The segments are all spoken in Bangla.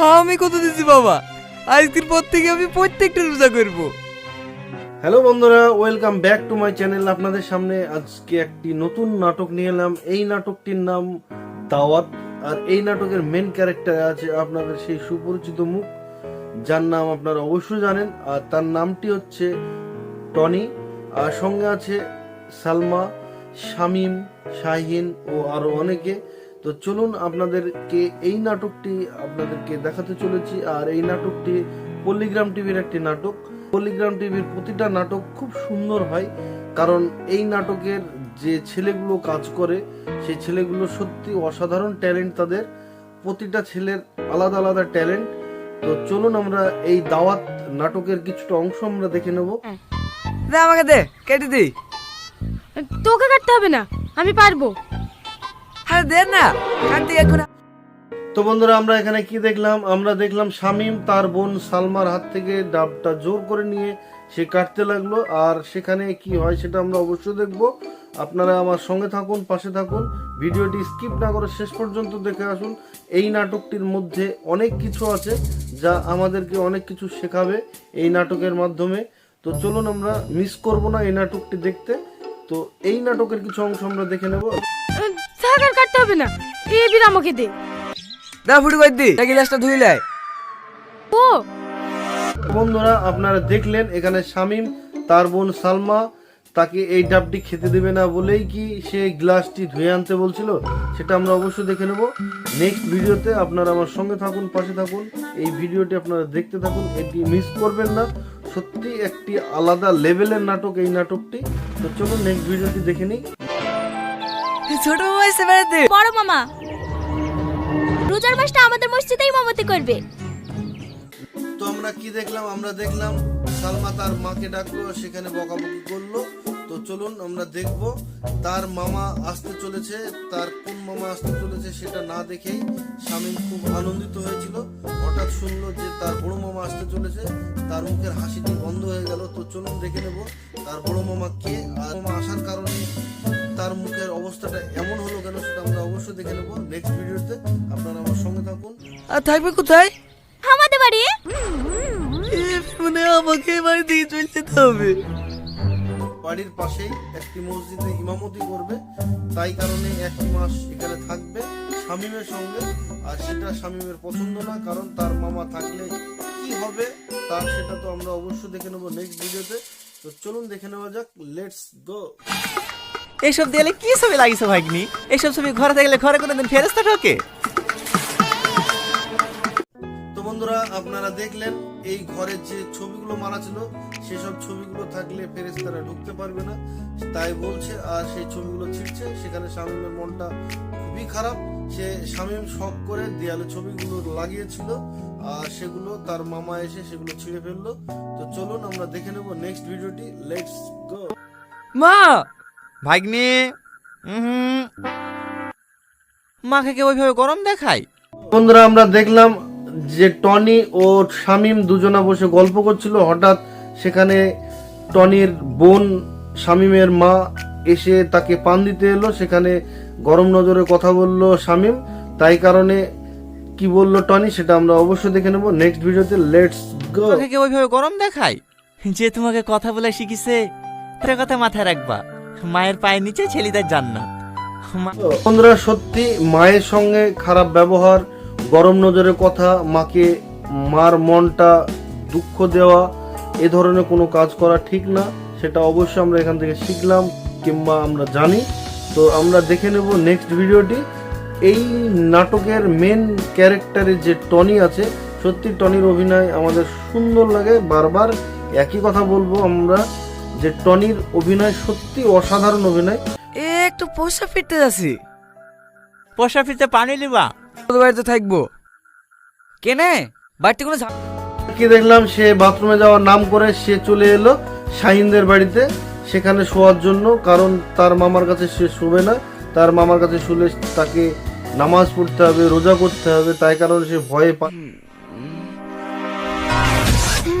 আমি কত দিচ্ছি বাবা, আজকের পর থেকে আমি প্রত্যেকটা রোজা করব। হ্যালো বন্ধুরা, welcome back to my channel. আপনাদের সামনে আজকে একটি নতুন নাটক নিয়ে এলাম। এই নাটকটির নাম দাওয়াত। আর এই নাটকের মেন ক্যারেক্টার আছে আপনাদের সেই সুপরিচিত মুখ, যার নাম আপনারা অবশ্যই জানেন। আর তার নামটি হচ্ছে টনি। আর সঙ্গে আছে সালমা, শামিম, শাহিন ও আরো অনেকে। তো চলুন আপনাদেরকে এই নাটকটি আপনাদেরকে দেখাতে চলেছি। আর এই নাটকটি পল্লিগ্রাম টিভির একটি নাটক। পল্লিগ্রাম টিভির প্রতিটা নাটক খুব সুন্দর হয়, কারণ এই নাটকের যে ছেলেগুলো কাজ করে সেই ছেলেগুলো সত্যি অসাধারণ ট্যালেন্ট। তাদের প্রতিটা ছেলের আলাদা আলাদা ট্যালেন্ট। তো চলুন আমরা এই দাওয়াত নাটকের কিছুটা অংশ আমরা দেখে নেব। দে আমাকে, দে কেটে দিই। তোকে কাটতে হবে না, আমি পারবো। আরে দে না, কাটতে এখন। তো বন্ধুরা, আমরা এখানে কি দেখলাম? আমরা দেখলাম শামিম তার বোন সালমার হাত থেকে ডাবটা জোর করে নিয়ে সে কাটতে লাগলো। আর সেখানে কি হয় সেটা আমরা অবশ্যই দেখব। আপনারা আমার সঙ্গে থাকুন, পাশে থাকুন, ভিডিওটি স্কিপ না করে শেষ পর্যন্ত দেখে আসুন। এই নাটকটির মধ্যে অনেক কিছু আছে যা আমাদেরকে অনেক কিছু শেখাবে এই নাটকের মাধ্যমে। তো চলুন আমরা মিস করব না এই নাটকটি দেখতে। তো এই নাটকের কিছু অংশ আমরা দেখে নেব। থাক, আর কাটতে হবে না, এই বিল আমাকে দে। দা ফুটু করে দি, গ্লাসটা ধুই লাই। ও বন্ধুরা, আপনারা দেখলেন এখানে শামিম তার বোন সালমা তাকে এই ডাবটি খেতে দেবে না বলেই কি সে গ্লাসটি ধুয়ে আনতে বলছিল, সেটা আমরা অবশ্যই দেখে নেব নেক্সট ভিডিওতে। আপনারা আমার সঙ্গে থাকুন, পাশে থাকুন, এই ভিডিওটি আপনারা দেখতে থাকুন, এটি মিস করবেন না। সত্যি একটি আলাদা লেভেলের নাটক এই নাটকটি। তো চলুন নেক্সট ভিডিওটি দেখে নিই। ছোট মামা এসে বেড়াতে। বড় মামা রোজার মাসটা আমাদের মসজিদেই ইমামতি করবে। তো আমরা কি দেখলাম? আমরা দেখলাম সালমা তার মাকে ডাকলো, সেখানে বকাবকি করলো। তো চলুন আমরা দেখব তার মামা আসতে চলেছে। তার কোন মামা আসতে চলেছে সেটা না দেখেই শামিম খুব আনন্দিত হয়েছিল। হঠাৎ শুনলো যে তার বড় মামা আসতে চলেছে, তার মুখের হাসিটি বন্ধ হয়ে গেল। তো চলুন দেখে নেব তার বড় মামা কে, আর মামা আসার কারণে তার মুখের অবস্থাটা এমন হলো কেন সেটা আমরা অবশ্যই দেখে নেব নেক্সট ভিডিওতে। আপনারা আমার সঙ্গে থাকুন। আর থাকবে কোথায়? আমাদের বাড়ি। মানে আমাকে বাড়ি দিয়ে চলে যেতে হবে। বাড়ির পাশেই একটি মসজিদে ইমামতি করবে, তাই কারণে একটি মাস এখানে থাকবে শামিমের সঙ্গে। আর সেটা শামিমের পছন্দ না, কারণ তার মামা থাকলে কি হবে তার সেটা তো আমরা অবশ্যই দেখে নেবো নেক্সট ভিডিওতে। তো চলুন দেখে নেওয়া যাক, লেটস গো। এইসব দেয়ালে কি ছবি লাগিয়েছো ভাগ্নি? এইসব ছবি ঘরে থাকলে ঘরে কোনোদিন ফেরেশতা ঢোকে? তো বন্ধুরা, আপনারা দেখলেন এই ঘরে যে ছবিগুলো মারা ছিল সেসব ছবিগুলো থাকলে ফেরেশতারা ঢুকতে পারবে না, তাই বলছে। আর সেই ছবিগুলো ছিঁড়ছে, সেখানে শামিমের মনটা খুবই খারাপ। সে শামিম শখ করে দেয়ালে ছবিগুলো লাগিয়েছিল, আর সেগুলো তার মামা এসে সেগুলো ছিঁড়ে ফেললো। তো চলুন আমরা দেখে নেব নেক্সট ভিডিওটি, লেটস গো। মা, ভাগ্নি মাকে কে ওইভাবে গরম দেখায়? বন্ধুরা, আমরা দেখলাম যে টনি ও শামিম দুজনা বসে গল্প করছিল। হঠাৎ সেখানে টনির বোন শামিমের মা এসে তাকে পান দিতে এলো। সেখানে গরম নজরে কথা বলল শামিম, তাই কারণে কি বলল টনি সেটা আমরা অবশ্যই দেখে নেব নেক্সট ভিডিওতে, লেটস গো। মাকে কে ওইভাবে গরম দেখায়? যে তোমাকে কথা বলে শিখিছে তার কথা মাথায় রাখবা, মায়ের পায়ের নিচে ছেলেদের জান্নাত। বন্ধুরা, সত্যি মায়ের সঙ্গে খারাপ ব্যবহার, গরম নজরে কথা, মার মনটা দুঃখ দেওয়া, এ ধরনের কোনো কাজ করা ঠিক না। সেটা অবশ্যই আমরা এখান থেকে শিখলাম কিংবা আমরা জানি। তো আমরা দেখে নেব নেক্সট ভিডিওটি। এই নাটকের মেন ক্যারেক্টারে যে টনি আছে, সত্যি টনির অভিনয় আমাদের সুন্দর লাগে। বারবার একই কথা বলবো আমরা যে টনির অভিনয় সত্যি অসাধারণ অভিনয়। এ একটু পোষা ফিরতে যাচ্ছি। পোষা ফিরতে পানি লিবা? তোদের বাড়িতে থাকবো কেনে? বাড়িতে কোনো কি দেখলাম? সে বাথরুমে যাওয়ার নাম করে সে চলে এলো শাহিনদের বাড়িতে সেখানে শোয়ার জন্য, কারণ তার মামার কাছে সে শোবে না। তার মামার কাছে শুলে তাকে নামাজ পড়তে হবে, রোজা করতে হবে, তাই কারণে সে ভয়ে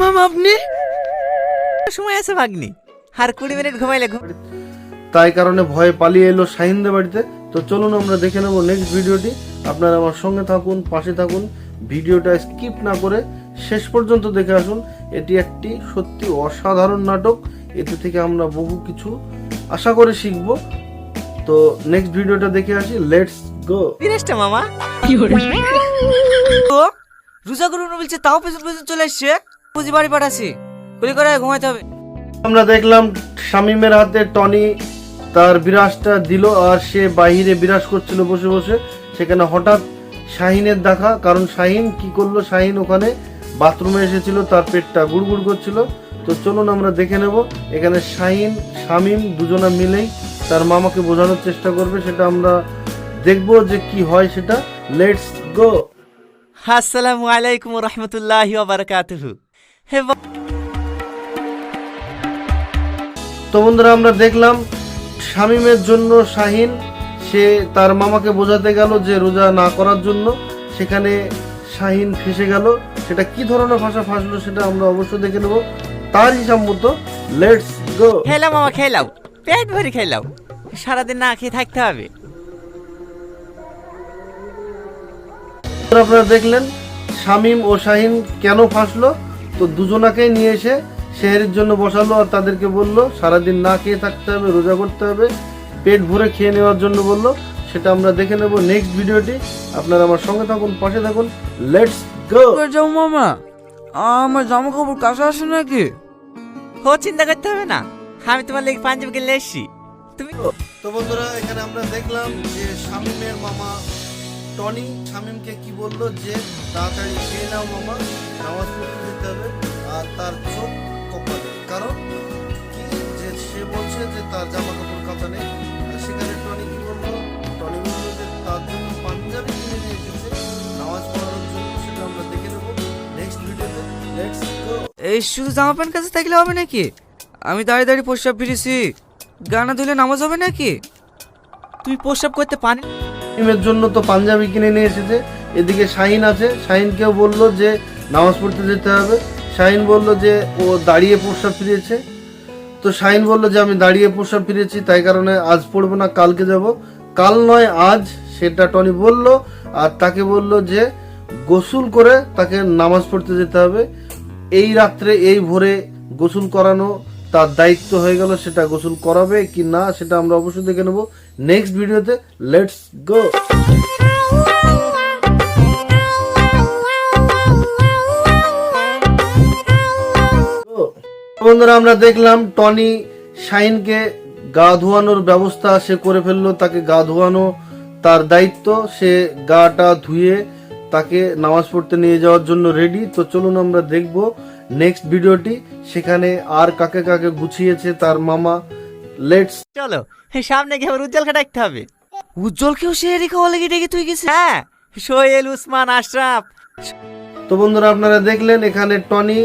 মামা আপনি সময় আছে ভাগ্নি, আর 20 মিনিট ঘুমাইলে তাই কারণে ভয়ে পালিয়ে এলো শাহিনদের বাড়িতে। তো চলুন আমরা দেখে নেব নেক্সট ভিডিওটি। আপনারা আমার সঙ্গে থাকুন, পাশে থাকুন, ভিডিওটা স্কিপ না করে শেষ পর্যন্ত দেখে আসুন। এটি একটি সত্যি অসাধারণ নাটক, এতে থেকে আমরা বহু কিছু আশা করে শিখব। তো নেক্সট ভিডিওটা দেখে আসি, লেটস গো। বিরেশটা মামা তো রোজা করুন বলছে, তাও পেছন পেছন চলে এসছে। বুঝি বাড়ি পাঠাচ্ছি, গুলি করে ঘুমাইতে হবে। আমরা দেখলাম শামীমের হাতে টনি তার বিরাজটা দিল, আর সে বাহিরে বিরাজ করছিল বসে বসে। সেখানে হঠাৎ শাহিনের দেখা, কারণ শাহিন কি করলো, শাহিন ওখানে বাথরুমে এসেছিল, তার পেটটা গুড়গুড় করছিল। তো চলুন আমরা দেখে নেব। এখানে শাহিন শামীম দুজনা মিলেই তার মামাকে বোঝানোর চেষ্টা করবে, সেটা আমরা দেখবো যে কি হয় সেটা। Let's go. আসসালামু আলাইকুম রহমতুল্লাহি ওয়া বারাকাতুহু। হে তো বন্ধুরা আমরা দেখলাম শামীমের জন্য শাহিন সে তার মামাকে বোঝাতে গেল যে রোজা না করার জন্য, সেখানে শাহিন ফেসে গেল। সেটা কি ধরনের ভাষা ফাঁসলো সেটা আমরা অবশ্যই দেখে নেব তার হিসাব মতো। Let's go. খেলাও মামা খেলাও, পেট ভরে খেলাও, সারাদিন না খেয়ে থাকতে হবে। আপনারা দেখলেন শামীম ও শাহিন কেন ফাঁসলো। তো দুজনাকেই নিয়ে এসে সেহরির জন্য বসালো, আর তাদেরকে বললো সারাদিন না খেয়ে থাকতে হবে, রোজা করতে হবে, পেট ভরে খেয়ে নেওয়ার জন্য বললো। সেটা আমরা দেখে নেব নেক্সট ভিডিওটি। আপনারা আমার সঙ্গে থাকুন, পাশে থাকুন। Let's go. যাও মামা, আমার জামা কাপড় কাছে আসে নাকি? ও চিন্তা করতে হবে না, আমি তোমার লেগে পাঞ্জাবি কিনলে এসছি। তুমি তো বন্ধুরা এখানে আমরা দেখলাম যে শামীমের মামা টনি শামীমকে কি বললো যে তাড়াতাড়ি খেয়ে নাও মামা, নামাজ পড়তে যেতে হবে। আর তার চোখ কপালে, কারণ কি যে সে বলছে যে তার জামা কাপড় কাঁচা নেই। আর সেখানে টনি কি বললো, টনি বললো যে তার জন্য পাঞ্জাবি কিনে নিয়ে এসেছে নামাজ পড়ানোর জন্য। সেটা আমরা দেখে নেবো নেক্সট ভিডিওতে। Let's go. এই শুধু জামা প্যান্ট কাছে থাকলে হবে নাকি? আমি দাঁড়িয়ে দাঁড়িয়ে প্রস্রাব ফিরেছি, গানা ধুলে নামাজ হবে নাকি? তুমি প্রস্রাব করতে পারি? শামীমের জন্য তো পাঞ্জাবি কিনে নিয়ে এসেছে। এদিকে শাহিন আছে, শাহিনকেও বললো যে নামাজ পড়তে যেতে হবে। শাহিন বলল যে ও দাঁড়িয়ে প্রস্রাব ফিরেছে। তো শাহিন বলল যে আমি দাঁড়িয়ে প্রস্রাব ফিরেছি, তাই কারণে আজ পড়বো না, কালকে যাব। কাল নয় আজ, সেটা টনি বলল। আর তাকে বলল যে গোসল করে তাকে নামাজ পড়তে যেতে হবে। এই রাত্রে এই ভোরে গোসল করানো তার দায়িত্ব হয়ে গেল। সেটা গোসল করাবে কি না সেটা আমরা অবশ্যই দেখে নেব নেক্সট ভিডিওতে। Let's go. বন্ধুরা আমরা দেখলাম টনি শাহিনকে গা ধোয়ানোর ব্যবস্থা সে করে ফেললো। তাকে গা ধোয়ানো তার দায়িত্ব, সে গাটা ধুয়ে তাকে নামাজ পড়তে নিয়ে যাওয়ার জন্য রেডি। তো চলুন আমরা দেখব নেক্সট ভিডিওটি, সেখানে আর কাকে কাকে গুছিয়েছে তার মামা। লেটস। চলো সামনে গিয়ে আবার উজ্জ্বলকে ডাকতে হবে। উজ্জ্বলকেও সে খাওয়া লেগে ডেকে তুই গেছিস? হ্যাঁ, সোহেল, উসমান, আশরাফ। তো বন্ধুরা আপনারা দেখলেন এখানে টনি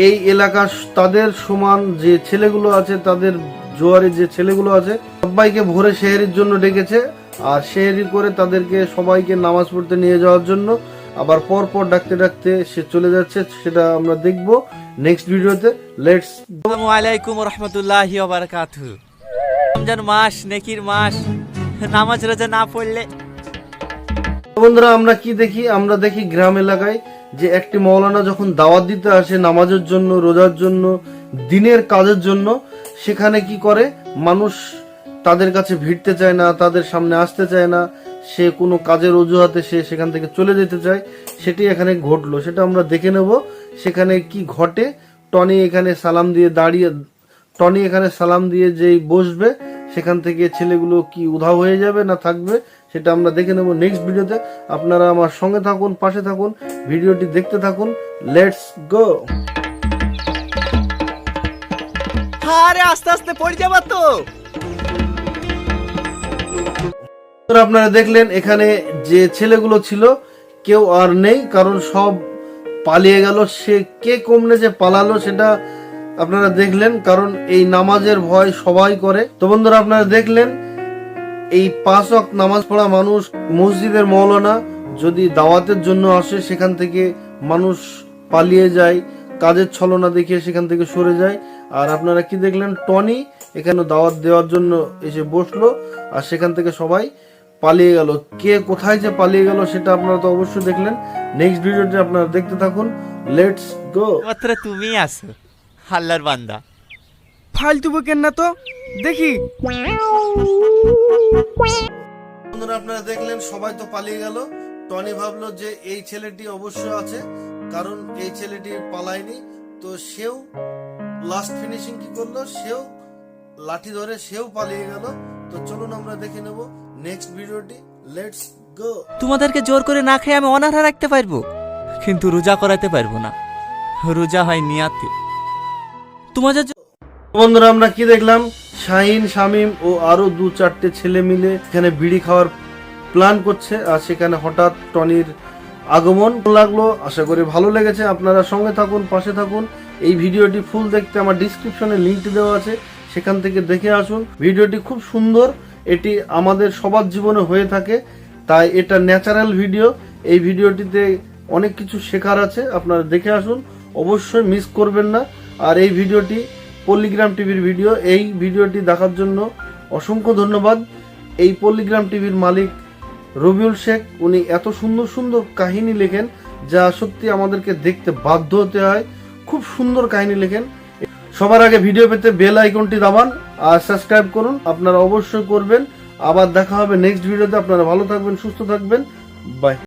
এই এলাকার তাদের সমান যে ছেলেগুলো আছে, তাদের জোয়ারে যে ছেলেগুলো আছে সবাইকে ভোরে সেহরির জন্য ডেকেছে। আর সেহরি করে তাদেরকে সবাইকে নামাজ পড়তে নিয়ে যাওয়ার জন্য। আবার পর পর ডাকতে ডাকতে সে চলে যাচ্ছে, সেটা আমরা দেখব নেক্সট ভিডিওতে। লেটস। আসসালামু আলাইকুম রহমতুল্লাহি ওয়া বারাকাতুহু। রমজান মাস, নেকির মাস, নামাজ রোজা না পড়লে। বন্ধুরা আমরা কি দেখি, আমরা দেখি গ্রাম এলাকায় যে একটি মৌলানা যখন দাওয়াত দিতে আসে নামাজের জন্য, রোজার জন্য, দিনের কাজের জন্য, সেখানে কি করে মানুষ তাদের কাছে ভিড়তে চায় না, তাদের সামনে আসতে চায় না। সে কোনো কাজের অজুহাতে সে সেখান থেকে চলে যেতে চায়। সেটি এখানে ঘটলো, সেটা আমরা দেখে নেব সেখানে কি ঘটে। টনি এখানে সালাম দিয়ে দাঁড়িয়ে, টনি এখানে সালাম দিয়ে যেই বসবে সেখান থেকে ছেলেগুলো কি উধাও হয়ে যাবে না থাকবে সেটা আমরা দেখে নেব নেক্সট ভিডিওতে। আপনারা আমার সঙ্গে থাকুন, পাশে থাকুন, ভিডিওটি দেখতে থাকুন। Let's go. আরে আস্তে আস্তে পড়ে যাবা তো। আপনারা দেখলেন এখানে যে ছেলেগুলো ছিল কেউ আর নেই, কারণ সব পালিয়ে গেল। সে কে কমনে যে পালালো সেটা আপনারা দেখলেন, কারণ এই নামাজের ভয় সবাই করে। তো বন্ধুরা আপনারা দেখলেন এই 5 ওয়াক্ত নামাজ পড়া মানুষ, মসজিদের মৌলানা যদি দাওয়াতের জন্য আসে সেখান থেকে মানুষ পালিয়ে যায়, কাজের ছলনা দেখিয়ে সেখান থেকে সরে যায়। আর আপনারা কি দেখলেন, টনি এখানে দাওয়াত দেওয়ার জন্য এসে বসলো, আর সেখান থেকে সবাই পালিয়ে গেল। কে কোথায় যে পালিয়ে গেল সেটা আপনারা তো অবশ্যই দেখলেন। নেক্সট ভিডিওটি আপনারা দেখতে থাকুন। Let's go. মাত্র তুমিই আছো আল্লাহর বান্দা। ফালতু বকেন না তো, দেখি। বন্ধুরা আপনারা দেখলেন সবাই তো পালিয়ে গেল। টনি ভাবলো যে এই ছেলেটি অবশ্য আছে, কারণ এই ছেলেটি পালায়নি। তো সেও লাস্ট ফিনিশিং কি করলো, সেও লাঠি ধরে সেও পালিয়ে গেল। তো চলুন আমরা দেখে নেব নেক্সট ভিডিওটি। Let's go. তোমাদেরকে জোর করে না খেয়ে আমি অনাহারে রাখতে পারবো, কিন্তু রোজা করাতে পারবো না। রোজা হয় নিয়াতে। তোমাদের বন্ধুরা আমরা কি দেখলাম, শাহিন, শামিম ও আরো 2-4টে ছেলে মিলে এখানে বিড়ি খাওয়ার প্ল্যান করছে। আর সেখানে হঠাৎ টনির আগমন লাগলো। আশা করি ভালো লেগেছে। আপনারা সঙ্গে থাকুন, পাশে থাকুন। এই ভিডিওটি ফুল দেখতে আমার ডিসক্রিপশনে লিঙ্কটি দেওয়া আছে, সেখান থেকে দেখে আসুন। ভিডিওটি খুব সুন্দর। এটি আমাদের সবার জীবনে হয়ে থাকে, তাই এটা ন্যাচারাল ভিডিও। এই ভিডিওটিতে অনেক কিছু শেখার আছে, আপনারা দেখে আসুন, অবশ্যই মিস করবেন না। আর এই ভিডিওটি পল্লিগ্রাম টিভির ভিডিও। এই ভিডিওটি দেখার জন্য অসংখ্য ধন্যবাদ। এই পল্লিগ্রাম টিভির মালিক রবিউল শেখ, উনি এত সুন্দর সুন্দর কাহিনী লেখেন যা সত্যি আমাদেরকে দেখতে বাধ্য হতে হয়। খুব সুন্দর কাহিনী লেখেন। সবার আগে ভিডিও পেতে বেল আইকনটি দাবান আর সাবস্ক্রাইব করুন, আপনারা অবশ্যই করবেন। আবার দেখা হবে নেক্সট ভিডিওতে। আপনারা ভালো থাকবেন, সুস্থ থাকবেন। বাই।